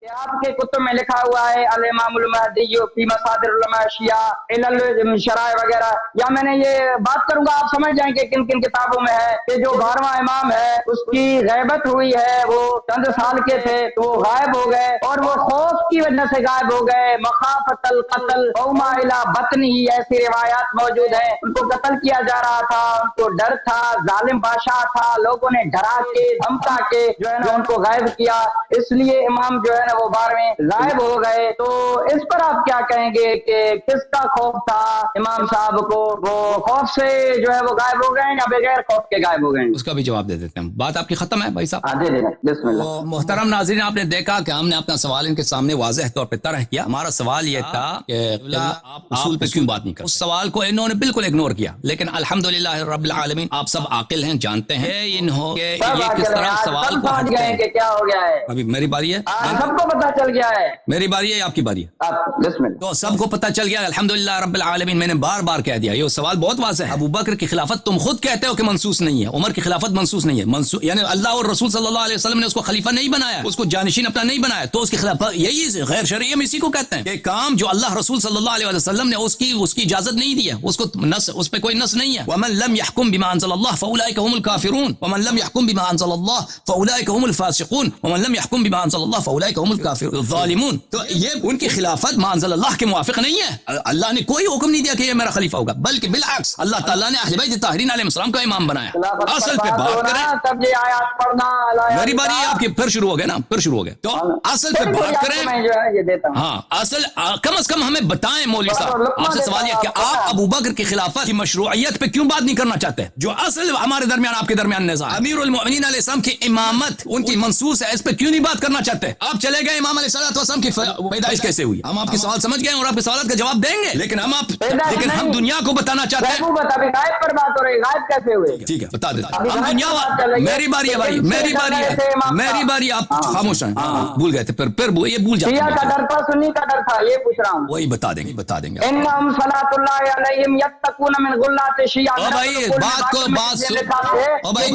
آپ کے کتب میں لکھا ہوا ہے الامام المہدی فی مصادر العلماء شیعہ الل شرائع وغیرہ، یا میں نے یہ بات کروں گا آپ سمجھ جائیں کہ کن کن کتابوں میں ہے کہ جو 12واں امام ہے اس کی غیبت ہوئی ہے، وہ چند سال کے تھے تو وہ غائب ہو گئے، اور وہ خوف کی وجہ سے غائب ہو گئے، مخافت القتل اوما الی بطن ہی، ایسی روایات موجود ہیں۔ ان کو قتل کیا جا رہا تھا، ان کو ڈر تھا، ظالم بادشاہ تھا، لوگوں نے ڈرا کے دھمکا کے جو ہے نا ان کو غائب کیا، اس لیے امام جو ہے نا وہ 12ویں غائب ہو گئے۔ تو اس پر آپ کیا کہیں گے کہ کس کا خوف تھا امام صاحب کو؟ وہ خوف سے جو ہے وہ غائب ہو گئے یا بغیر خوف کے غائب ہو گئے؟ اس کا بھی جواب دے دیتے ہیں۔ بات آپ کی ختم ہے بھائی صاحب؟ دے دیں بسم اللہ۔ تو محترم ناظرین، آپ نے دیکھا کہ ہم نے اپنا سوال ان کے سامنے واضح طور پہ طرح کیا۔ ہمارا سوال یہ تھا کہ آپ اصول پہ کیوں بات نہیں کرتے؟ اس سوال کو انہوں نے بالکل اگنور کیا، لیکن الحمدللہ رب العالمین آپ سب عاقل ہیں، جانتے ہیں انہوں کہ یہ کس طرح سوال کو سمجھ گئے کہ کیا ہو گیا ہے۔ ابھی میری باری ہے، سب کو پتہ چل گیا ہے، میری باری ہے یا آپ کی باری ہے؟ آپ بسم اللہ۔ تو سب کو پتہ چل گیا الحمدللہ رب العالمین۔ میں نے بار بار کہہ دیا یہ سوال بہت واضح ہے۔ ابو بکر کی خلافت تم خود کہتے ہو کہ منسوخ نہیں ہے، عمر کی خلافت منسوخ نہیں ہے، یعنی اللہ اور رسول صلی اللہ علیہ وسلم نے اس کو خلیفہ نہیں بنایا، اس کو جانشین اپنا نہیں بنایا، تو اس کی خلافت یہی غیر شرعی، ہم اسی کو کہتے ہیں کہ کام جو اللہ رسول صلی اللہ علیہ وسلم نے اس کی اجازت نہیں دی ہے، اس کو نص، اس پہ کوئی نص نہیں ہے۔ ومن لم يحكم بما انزل الله فاولئك هم الكافرون ومن لم يحكم بما انزل الله فاولئك هم الفاسقون ومن لم يحكم بما انزل الله فاولئك هم الكافرون الظالمون۔ تو یہ ان کی خلافت ما انزل اللہ کے موافق نہیں ہے۔ اللہ نے کوئی حکم نہیں دیا کہ یہ میرا خلیفہ ہوگا، بلکہ بالعکس اللہ تعالیٰ نے اہل بیت طاہرین علیہ السلام کا امام بنایا۔ اصل پہ بات کریں، تب یہ آیات پڑھنا، میری باری ہے آپ کی، پھر شروع ہو گئے نا، پھر شروع ہو گئے۔ تو اصل پہ بات کریں، میں جو ہے یہ دیتا ہوں۔ ہاں اصل کم از کم ہمیں بتائیں مولوی صاحب، آپ سے سوال یہ کہ آپ ابو بکر کی خلافت کی مشروعیت پہ کیوں بات نہیں کرنا چاہتے؟ جو اصل ہمارے درمیان آپ کے درمیان نزاع، امیر المؤمنین علیہ السلام کی امامت ان کی منصوص ہے، اس پہ کیوں نہیں بات کرنا چاہتے؟ آپ چلے گئے امام علیہ السلام کی پیدائش کیسے ہوئی؟ ہم آپ کے سوال سمجھ گئے اور آپ کے سوالات کا جواب دیں گے، لیکن ہم دنیا کو بتانا چاہتے ہیں۔ غائب پر بات ہو رہی، غائب کیسے ہوئے؟ ٹھیک ہے بتا دیتے ہیں ہم دنیا۔ میری باری ہے بھائی، میری باری ہے، میری باری۔ آپ خاموش ہیں، بھول گئے تھے، پھر یہ بھول جاتے شیعہ کا ڈر تھا، سنی کا ڈر تھا، یہ پوچھ رہا ہوں۔ وہی بتا دیں گے، بتا دیں گے۔ انہم صلاۃ اللہ علیہم یتقون من غلات شیعہ۔ او بھائی بات کو بات سن، او بھائی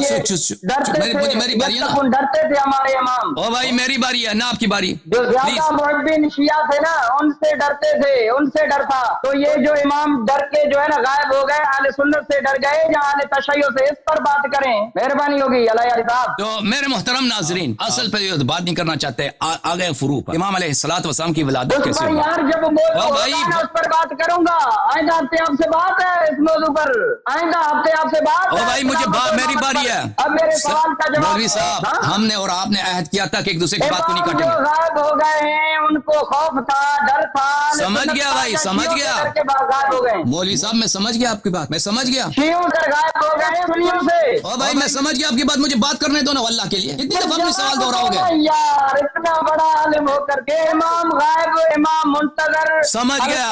میری باری ہے نا، ڈرتے تھے ہمارے امام۔ او بھائی میری باری ہے نا آپ کی باری۔ جو زیادہ محبین شیعہ تھے نا ان سے ڈرتے تھے، ان سے ڈر تھا۔ تو یہ جو امام ڈر کے جو ہے نا غائب ہو گئے، اہل سنت سے ڈر گئے یا اہل تشیع سے؟ اس پر بات کریں، مہربانی ہوگی علیہ صاحب۔ تو میرے محترم ناظرین، اصل پہ بات نہیں کرنا چاہتے، آگے فروع پر امام علیہ السلام کی ولادت کیسے ہوئی؟ یار جب اس پر بات کروں گا، آئندہ ہفتے آپ سے بات ہے اس موضوع پر، آئندہ ہفتے آپ سے بات ہے۔ بھائی مجھے میری باری ہے، اب میرے سوال کا جواب۔ مولوی صاحب ہم نے اور آپ نے عہد کیا تھا کہ ایک دوسرے کی بات کو نہیں کاٹیں گے۔ غائب ہو گئے ہیں، ان کو خوف تھا، ڈر تھا، سمجھ گیا بھائی، سمجھ گیا غائب ہو گئے۔ مولوی صاحب میں سمجھ گیا آپ کی بات، میں سمجھ گیا۔ شیعوں سے غائب ہو گئے، سنیوں سے۔ او بھائی میں سمجھ گیا آپ کی بات، مجھے بات کرنے دو نا اللہ کے لیے، کتنی دفعہ اپنے سوال دوہراؤ گے یار؟ اتنا بڑا عالم ہو کر کے امام غائب، امام منتظر، سمجھ گیا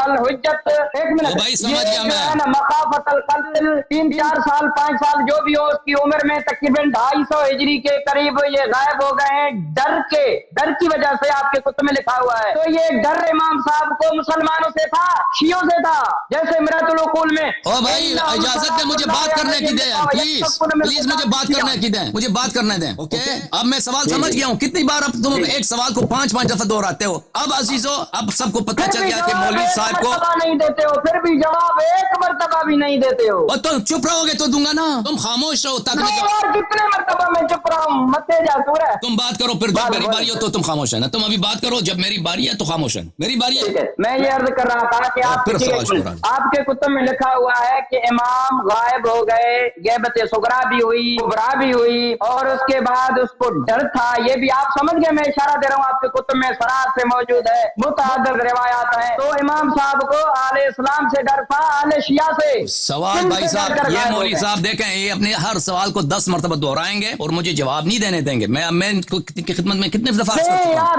الحجت۔ ایک منٹ، او بھائی سمجھ گیا میں۔ مخافت القتل 3-4 سال 5 سال جو بھی ہو اس کی عمر میں تقریباً 250 ہجری کے قریب یہ غائب ہو گئے ہیں، ڈر کی وجہ سے آپ کے کتب میں لکھا ہوا ہے۔ تو یہ ڈر امام صاحب کو مسلمانوں سے تھا، شیعوں سے تھا، جیسے مرات العقول میں۔ او بھائی اجازت دیں مجھے بات کرنے کی دیں، پلیز مجھے بات کرنے کی دیں، مجھے بات کرنے دیں، اوکے؟ اب میں سوال سمجھ گیا ہوں، کتنی بار اب تم ایک سوال کو 5 دفعہ دوہراتے ہو۔ اب عزیزو اب سب کو پتہ چل گیا کہ مولوی صاحب کو نہیں دیتے ہو، پھر بھی جواب ایک مرتبہ بھی نہیں دیتے ہو۔ اور تم چپ رہو گے تو دوں گا نا، تم خاموش رہو تاکہ کتنے مرتبہ میں چپ رہا ہوں، متے جا سورہ۔ تم بات کرو، پھر جب میری باری ہو تو تم خاموش ہے نا، تم ابھی بات کرو، جب میری باری ہے تو خاموش ہے۔ میری باری ہے، میں یہ عرض کر رہا تھا کہ آپ کے کتب میں لکھا ہوا ہے کہ امام غائب ہو گئے، غیبت صغریٰ بھی ہوئی، کبریٰ بھی ہوئی، اور اس کے بعد اس کو ڈر تھا، یہ بھی آپ سمجھ گئے۔ میں اشارہ دے رہا ہوں، آپ کے کتب میں صراحت سے موجود ہے، متعدد روایات ہیں۔ تو امام صاحب کو اہل اسلام سے ڈر تھا، اہل شیعہ سے۔ سوال بھائی صاحب، یہ مولوی صاحب دیکھیں، یہ اپنے ہر سوال کو 10 مرتبہ دہرائیں گے اور مجھے جواب نہیں دینے دیں گے۔ میں ان کی خدمت میں کتنے دفعہ یار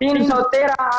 313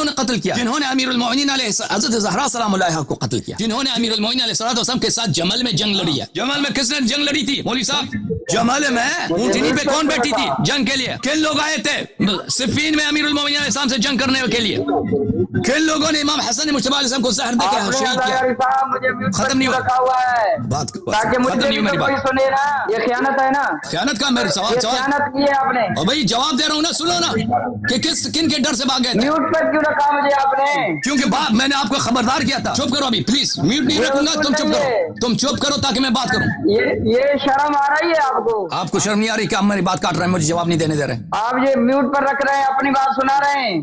انہوں نے قتل کیا؟ جنہوں نے امیر المومنین علیہ حضرت زہرا سلام اللہ علیہا کو قتل کیا، جنہوں نے امیر المومنین علیہ السلام کے ساتھ جمل میں جنگ لڑی ہے۔ جمل میں کس نے جنگ لڑی تھی مولوی صاحب؟ جمل میں اونٹنی پہ کون بیٹھی تھی جنگ کے لیے؟ کن لوگ آئے تھے صفین میں امیر المومنین علیہ السلام سے جنگ کرنے کے لیے؟ کن لوگوں نے امام حسن مجتبی علیہ السلام کو زہر دے کے شہید کیا؟ ختم نہیں ہوا بات، ختم نہیں ہوئی میری بات۔ سنے نا، یہ خیانت ہے نا، خیانت کا میرے سوال خیانت کی ہے آپ نے۔ اور بھائی جواب دے رہا ہوں نا، سنو نا کہ کن کے ڈر سے بھاگ گئے تھے؟ میوٹ پر کیوں رکھا مجھے آپ نے؟ کیونکہ بات میں نے آپ کو خبردار کیا تھا۔ چپ کرو ابھی پلیز، میوٹ نہیں رکھوں گا، تم چپ کرو، تم چپ کرو تاکہ میں بات کروں۔ یہ شرم آ رہی ہے آپ کو؟ آپ کو شرم نہیں آ رہی کہ آپ میری بات کاٹ رہے ہیں، مجھے جواب نہیں دینے دے رہے؟ آپ یہ میوٹ پر رکھ رہے ہیں، اپنی بات سنا رہے ہیں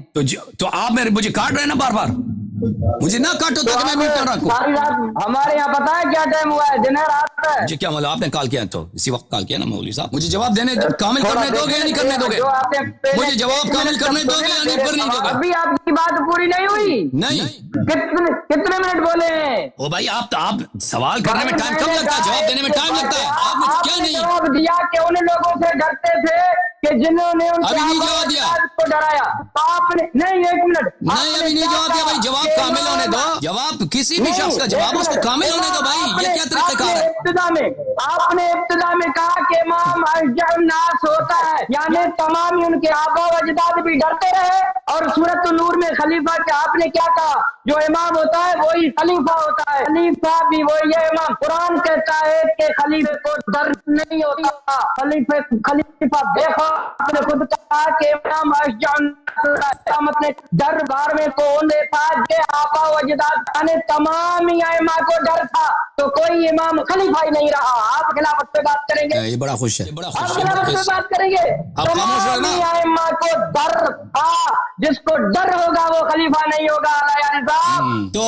تو آپ مجھے کاٹ رہے ہیں نا بار بار، مجھے نہ کاٹو تاکہ میں میوٹ کر رکھوں۔ ساری رات ہمارے یہاں پتا ہے کیا ٹائم ہوا ہے؟ دن ہے رات ہے؟ مجھے کیا معلوم، آپ نے کال کیا تو اسی وقت کال کیا نا مولوی صاحب۔ مجھے جواب دینے کامل کرنے دو گے یا نہیں کرنے دو گے؟ مجھے جواب کامل کرنے دو گے یا نہیں کرنے دو گے؟ ابھی آپ کی بات پوری نہیں ہوئی۔ نہیں کتنے منٹ بولے ہیں؟ او بھائی آپ سوال کرنے میں ٹائم کم لگتا ہے، جواب دینے میں ٹائم لگتا ہے۔ آپ نے کیا نہیں جواب دیا کہ ان لوگوں سے ڈرتے تھے کہ جنہوں نے ان ابھی نہیں جواب دیا کو ڈرایا۔ آپ نے نہیں، ایک منٹ، نہیں ابھی نہیں جواب دیا بھائی، جواب کامل ہونے دو۔ جواب کسی بھی شخص کا جواب اس کو کامل ہونے دو بھائی، یہ کیا طریقہ کار ہے؟ آپ نے ابتدا میں کہا کہ امام ارجع الناس ہوتا ہے، یعنی تمام ان کے آبا و اجداد بھی ڈرتے رہے، اور سورۃ النور میں خلیفہ کے آپ نے کیا کہا؟ جو امام ہوتا ہے وہی خلیفہ ہوتا ہے، خلیفہ بھی وہی ہے امام۔ قرآن کہتا ہے کہ خلیفے کو ڈر نہیں ہوتا، خلیفہ دیکھو آپ نے خود کہا کہ امام ارجع الناس ہوتا ہے، مطلب دربار میں کون تھا؟ جو آبا و اجداد یعنی تمام ائمہ کو ڈر تھا، تو کوئی امام خلیفہ ہی نہیں رہا۔ آپ خلافت پہ بات کریں گے؟ یہ بڑا خوش ہے، بڑا آپ خوش خلافت پہ ہے۔ بات کریں گے؟ خاموش تمام ائمہ کو ڈر تھا، جس کو ڈر ہوگا وہ خلیفہ نہیں ہوگا۔ یعنی صاحب تو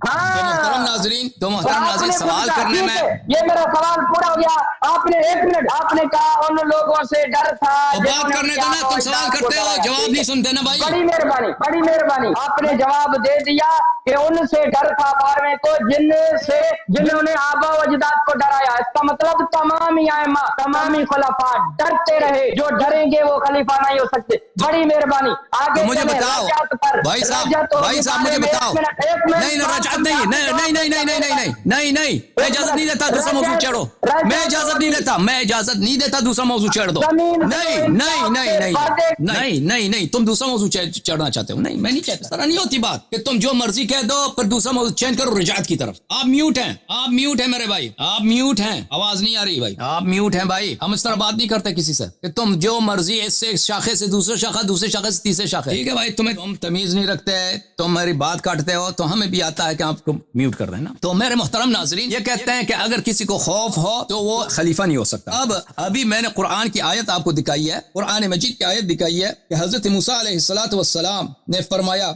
محترم ناظرین سوال کرنے میں یہ میرا سوال پورا ہو گیا۔ آپ نے ایک منٹ، آپ نے کہا ان لوگوں سے ڈر تھا۔ بات کرنے دو نا، تم سوال کرتے ہو جواب نہیں سنتے نا بھائی۔ بڑی مہربانی، بڑی مہربانی، آپ نے جواب دے دیا کہ ان سے ڈر تھا بارہویں کو جنہوں نے آبا و اجداد کو ڈرایا۔ اس کا مطلب تمام ائمہ، تمام خلفاء ڈرتے رہے، جو ڈریں گے وہ خلیفہ نہیں ہو سکتے۔ بڑی مہربانی، آگے مجھے بتاؤ بھائی صاحب مجھے بتاؤ۔ نہیں رجعت نہیں، میں اجازت نہیں دیتا دوسرا موضوع چھیڑو، میں اجازت نہیں دیتا دوسرا موضوع چھیڑ دو۔ نہیں تم دوسرا موضوع چڑھنا چاہتے ہو؟ نہیں میں نہیں چاہتا، طرح نہیں ہوتی بات کہ تم جو مرضی کہہ دو پر دوسرا موضوع چینج کرو رجعت کی طرف۔ آپ میوٹ ہیں میرے بھائی، آپ میوٹ ہیں، آواز نہیں آ رہی بھائی، آپ میوٹ ہیں بھائی۔ ہم اس طرح بات نہیں کرتے کسی سے کہ تم جو مرضی اس سے شاخے سے دوسرے شاخہ، دوسرے شاخے سے تیسرے شاخے۔ ٹھیک ہے بھائی، تم تمیز نہیں رکھتے، تم میری بات کاٹتے ہو، تو ہمیں بھی آتا ہے کہ آپ کو میوٹ کر رہے ہیں نا۔ تو میرے محترم ناظرین یہ کہتے ہیں کہ اگر کسی کو خوف ہو تو وہ خلیفہ نہیں ہو سکتا۔ ابھی میں نے قرآن کی آیت آپ کو دکھائی ہے، قرآن مجید کی آیت دکھائی ہے کہ حضرت موسیٰ علیہ السلام نے فرمایا،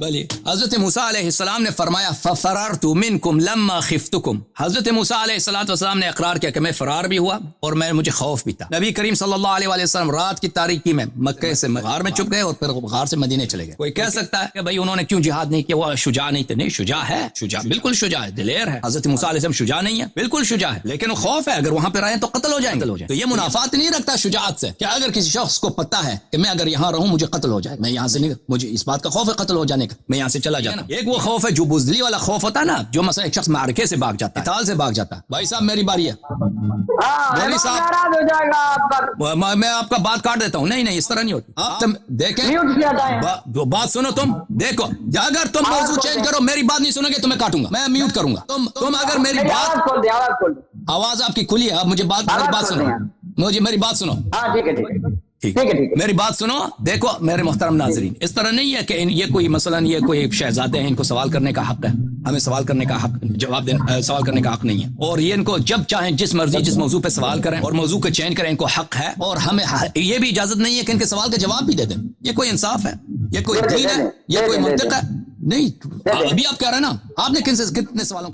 حضرت موسیٰ علیہ السلام نے فرمایا فَفَرَرْتُ مِنْكُمْ لَمَّا خِفْتُكُمْ۔ حضرت موسیٰ علیہ السلام نے اقرار کیا کہ میں فرار بھی ہوا اور مجھے خوف بھی تھا۔ نبی کریم صلی اللہ علیہ وسلم رات کی تاریکی میں مکے سے غار میں چھپ گئے اور پھر غار سے مدینے چلے گئے۔ کوئی کہہ سکتا ہے کہ بھائی انہوں نے کیوں جہاد نہیں کیا، وہ شجاع نہیں تھے؟ نہیں، شجاع ہے، شجاع بالکل شجاع ہے، دلیر ہے۔ حضرت موسیٰ علیہ السلام شجاع نہیں ہے؟ بالکل شجاع ہے، لیکن وہ خوف ہے، اگر وہاں پہ رہے تو قتل ہو جائیں گے۔ تو یہ منافات نہیں رکھتا شجاعت سے کہ اگر کسی شخص کو پتہ ہے کہ میں اگر یہاں رہوں مجھے قتل ہو جائے، میں یہاں سے نہیں، مجھے اس بات کا خوف ہے قتل ہو جانے کا، میں یہاں سے چلا جاتا ہوں۔ ایک وہ خوف ہے جو بزدلی والا خوف ہوتا ہے نا، جو مثلا ایک شخص معرکے سے بھاگ جاتا ہے، قتال سے بھاگ جاتا ہے۔ بھائی صاحب میری باری ہے، مولوی صاحب میں آپ کا بات کاٹ دیتا ہوں۔ نہیں اس طرح نہیں ہوتی، آپ دیکھیں بات سنو، تم دیکھو اگر تم موضوع چینج کرو، میری بات نہیں سنو گے تو میں کاٹوں گا، میں میوٹ کروں گا۔ تم اگر میری بات، آواز آپ کی کھلی ہے، آپ میری بات سنو، میری بات سنو، میری بات سنو۔ دیکھو میرے محترم ناظرین، اس طرح نہیں ہے کہ یہ کوئی مثلا یہ کوئی شہزادے ہیں، ان کو سوال کرنے کا حق ہے، ہمیں سوال کرنے کا حق، جواب دینا، سوال کرنے کا حق نہیں ہے، اور یہ ان کو جب چاہیں جس مرضی جس موضوع پہ سوال کریں اور موضوع کو چینج کریں، ان کو حق ہے، اور ہمیں یہ بھی اجازت نہیں ہے کہ ان کے سوال کا جواب بھی دے دیں۔ یہ کوئی انصاف ہے؟ یہ کوئی دین ہے؟ یہ کوئی منطق ہے؟ نہیں۔ ابھی آپ کہہ رہے ہیں نا، آپ نے کتنے سوالوں کا